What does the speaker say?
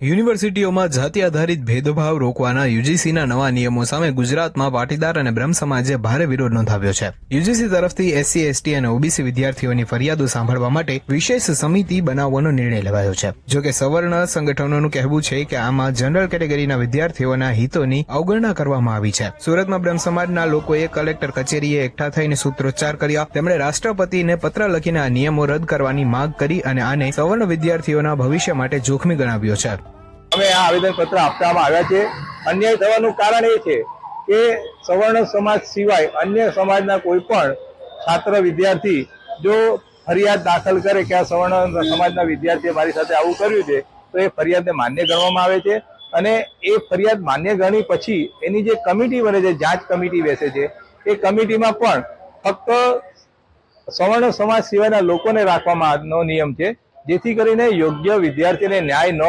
યુનિવર્સિટીઓમાં જાતિ આધારિત ભેદભાવ રોકવાના યુજીસીના નવા નિયમો સામે ગુજરાતમાં પાટીદાર અને બ્રહ્મ સમાજે ભારે વિરોધ નોંધાવ્યો છે। યુજીસી તરફથી એસસી, એસટી અને ઓબીસી વિદ્યાર્થીઓની ફરિયાદો સાંભળવા માટે વિશેષ સમિતિ બનાવવાનો નિર્ણય લેવાયો છે। જો કે સવર્ણ સંગઠનોનું કહેવું છે કે આમાં જનરલ કેટેગરીના વિદ્યાર્થીઓના હિતોની અવગણના કરવામાં આવી છે। સુરતમાં બ્રહ્મ સમાજના લોકોએ કલેક્ટર કચેરીએ એકઠા થઈને સૂત્રોચ્ચાર કર્યા। તેમણે રાષ્ટ્રપતિને પત્ર લખીને આ નિયમો રદ કરવાની માંગ કરી અને આને સવર્ણ વિદ્યાર્થીઓના ભવિષ્ય માટે જોખમી ગણાવ્યો છે। અમે આ આવેદનપત્ર આપવામાં આવ્યા છે। અન્યાય થવાનું કારણ એ છે કે સવર્ણ સમાજ સિવાય અન્ય સમાજના કોઈ પણ છાત્ર વિદ્યાર્થી જો ફરિયાદ દાખલ કરે કે આ સવર્ણ સમાજના વિદ્યાર્થીએ મારી સાથે આવું કર્યું છે તો એ ફરિયાદને માન્ય ગણવામાં આવે છે અને એ ફરિયાદ માન્ય ગણી પછી એની જે કમિટી બને છે, જાંચ કમિટી બેસે છે, એ કમિટીમાં પણ ફક્ત સવર્ણ સમાજ સિવાયના લોકોને રાખવાનો નિયમ છે, જેથી કરીને યોગ્ય વિદ્યાર્થીને ન્યાય ન